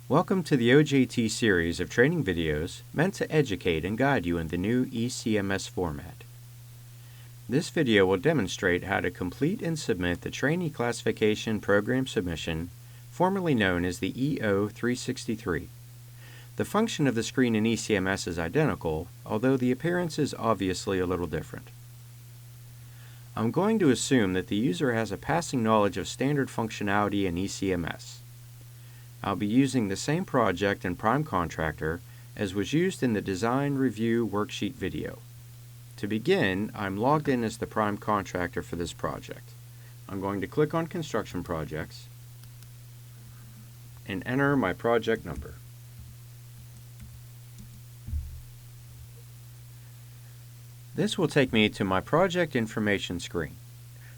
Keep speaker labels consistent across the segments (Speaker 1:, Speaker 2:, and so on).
Speaker 1: Welcome to the OJT series of training videos meant to educate and guide you in the new ECMS format. This video will demonstrate how to complete and submit the Trainee Classification Program Submission, formerly known as the EO-363. The function of the screen in ECMS is identical, although the appearance is obviously a little different. I'm going to assume that the user has a passing knowledge of standard functionality in ECMS. I'll be using the same project and prime contractor as was used in the design review worksheet video. To begin, I'm logged in as the prime contractor for this project. I'm going to click on Construction Projects and enter my project number. This will take me to my project information screen.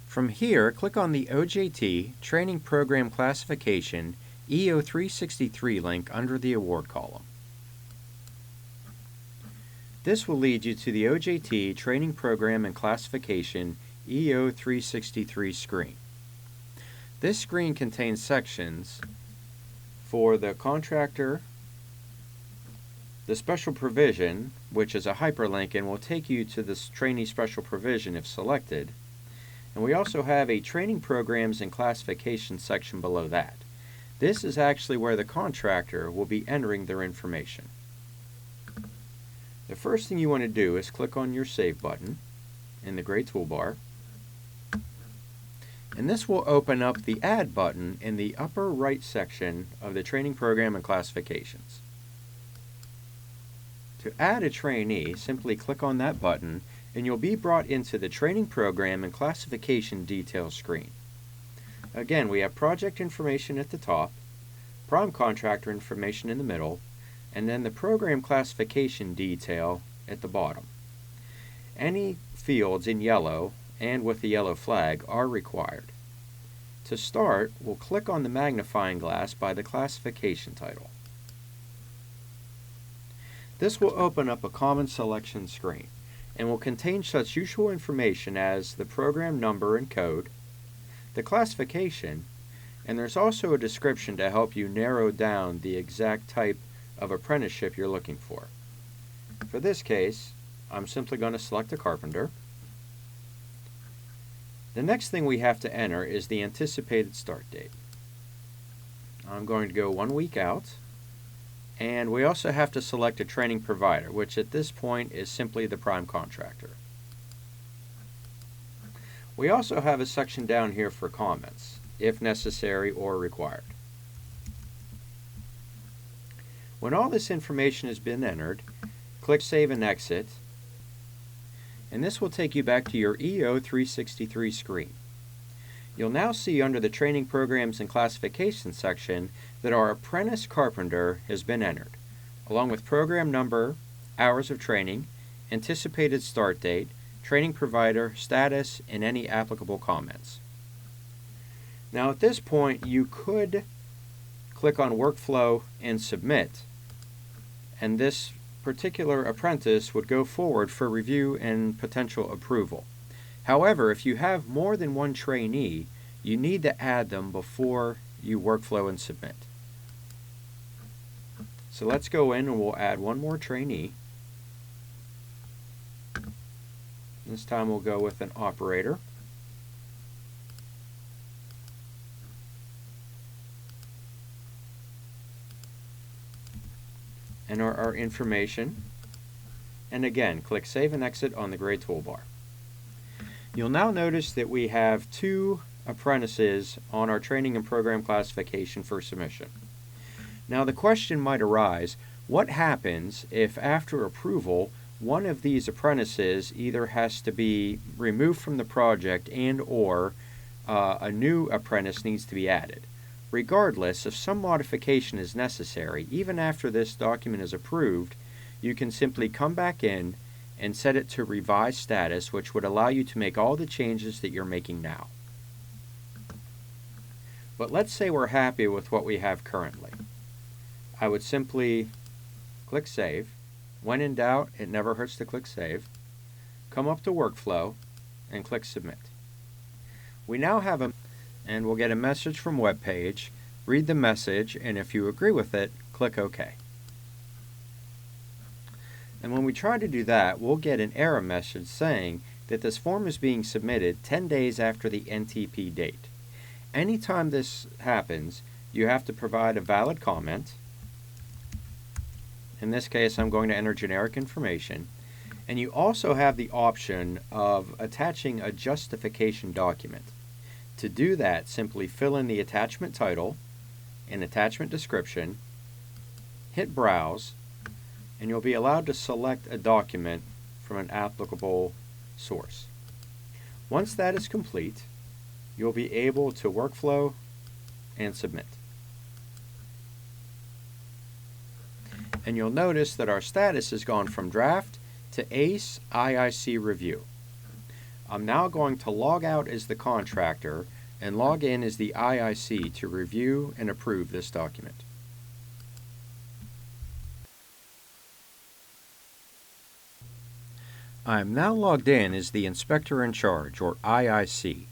Speaker 1: From here, click on the OJT Training Program Classification EO363 link under the award column. This will lead you to the OJT Training Program and Classification EO363 Screen. This screen contains sections for the contractor, the special provision, which is a hyperlink and will take you to this trainee special provision if selected, and we also have a training programs and classification section below that. This is actually where the contractor will be entering their information. The first thing you want to do is click on your Save button in the gray toolbar, and this will open up the Add button in the upper right section of the Training Program and Classifications. To add a trainee, simply click on that button and you'll be brought into the Training Program and Classification Details screen. Again, we have project information at the top, prime contractor information in the middle, and then the program classification detail at the bottom. Any fields in yellow and with the yellow flag are required. To start, we'll click on the magnifying glass by the classification title. This will open up a common selection screen and will contain such useful information as the program number and code, the classification, and there's also a description to help you narrow down the exact type of apprenticeship you're looking for. For this case, I'm simply going to select a carpenter. The next thing we have to enter is the anticipated start date. I'm going to go 1 week out, and we also have to select a training provider, which at this point is simply the prime contractor. We also have a section down here for comments, if necessary or required. When all this information has been entered, click Save and Exit, and this will take you back to your EO363 screen. You'll now see under the Training Programs and Classification section that our apprentice carpenter has been entered, along with program number, hours of training, anticipated start date, training provider, status, and any applicable comments. Now at this point you could click on Workflow and Submit, and this particular apprentice would go forward for review and potential approval. However, if you have more than one trainee, you need to add them before you workflow and submit. So let's go in and we'll add one more trainee. This time we'll go with an operator. Enter our information, and again click Save and Exit on the gray toolbar. You'll now notice that we have 2 apprentices on our training and program classification for submission. Now the question might arise, what happens if after approval one of these apprentices either has to be removed from the project and or a new apprentice needs to be added? Regardless, if some modification is necessary, even after this document is approved, you can simply come back in and set it to Revise Status, which would allow you to make all the changes that you're making now. But let's say we're happy with what we have currently. I would simply click Save. When in doubt, it never hurts to click Save. Come up to Workflow and click Submit. We now have and we'll get a message from Web Page read the message, and if you agree with it, click OK. And when we try to do that, we'll get an error message saying that this form is being submitted 10 days after the NTP date. Anytime this happens, you have to provide a valid comment. In this case, I'm going to enter generic information. And you also have the option of attaching a justification document. To do that, simply fill in the attachment title and attachment description, hit Browse, and you'll be allowed to select a document from an applicable source. Once that is complete, you'll be able to workflow and submit. And you'll notice that our status has gone from draft to ACE IIC review. I'm now going to log out as the contractor and log in as the IIC to review and approve this document. I am now logged in as the Inspector in Charge, or IIC.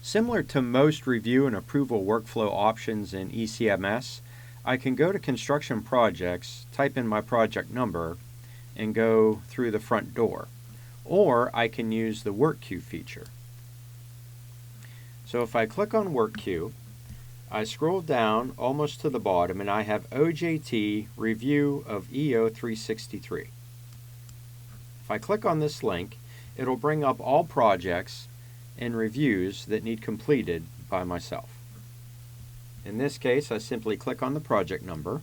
Speaker 1: Similar to most review and approval workflow options in ECMS, I can go to Construction Projects, type in my project number, and go through the front door. Or I can use the Work Queue feature. So if I click on Work Queue, I scroll down almost to the bottom and I have OJT Review of EO363. If I click on this link, it'll bring up all projects and reviews that need completed by myself. In this case, I simply click on the project number,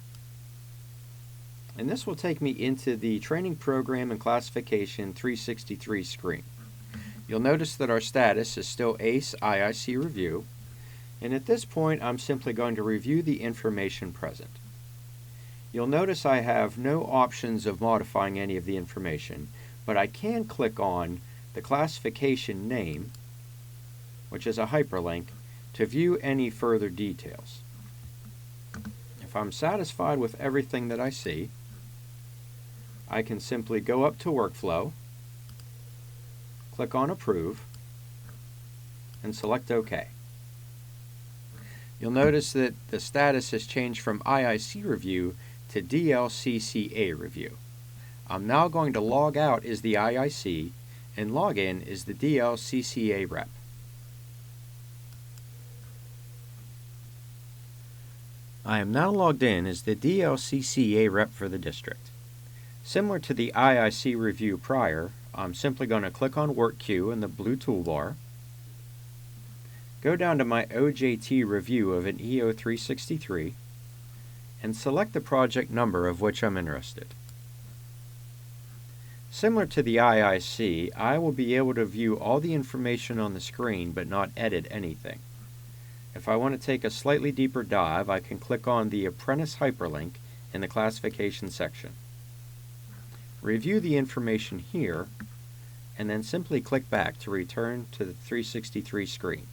Speaker 1: and this will take me into the Training Program and Classification 363 screen. You'll notice that our status is still ACE IIC Review, and at this point I'm simply going to review the information present. You'll notice I have no options of modifying any of the information, but I can click on the classification name, which is a hyperlink, to view any further details. If I'm satisfied with everything that I see, I can simply go up to Workflow, click on Approve, and select OK. You'll notice that the status has changed from IIC Review to DLCCA Review. I'm now going to log out as the IIC and log in as the DLCCA rep. I am now logged in as the DLCCA rep for the district. Similar to the IIC review prior, I'm simply going to click on Work Queue in the blue toolbar, go down to my OJT review of an EO363, and select the project number of which I'm interested. Similar to the IIC, I will be able to view all the information on the screen but not edit anything. If I want to take a slightly deeper dive, I can click on the Apprentice hyperlink in the classification section. Review the information here, and then simply click back to return to the 363 screen.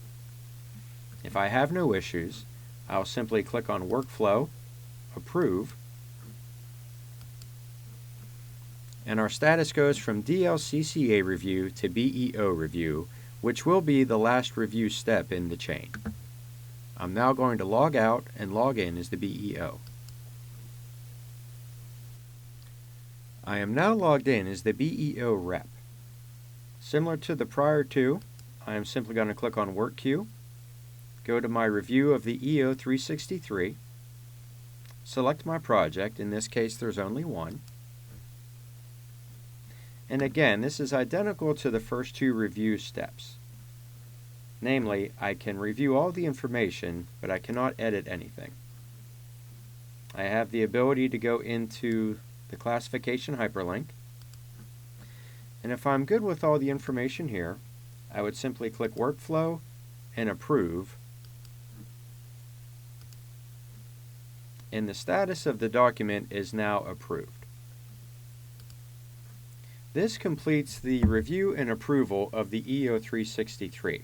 Speaker 1: If I have no issues, I'll simply click on Workflow, Approve, and our status goes from DLCCA review to BEO review, which will be the last review step in the chain. I'm now going to log out and log in as the BEO. I am now logged in as the BEO rep. Similar to the prior two, I am simply going to click on Work Queue, go to my review of the EO363, select my project, in this case there's only one, and again this is identical to the first two review steps. Namely, I can review all the information, but I cannot edit anything. I have the ability to go into the classification hyperlink, and if I'm good with all the information here, I would simply click Workflow and Approve, and the status of the document is now approved. This completes the review and approval of the EO363.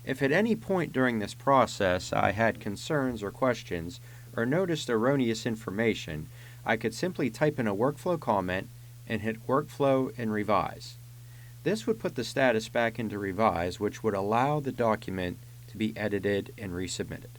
Speaker 1: If at any point during this process I had concerns or questions or noticed erroneous information, I could simply type in a workflow comment and hit Workflow and Revise. This would put the status back into Revise, which would allow the document to be edited and resubmitted.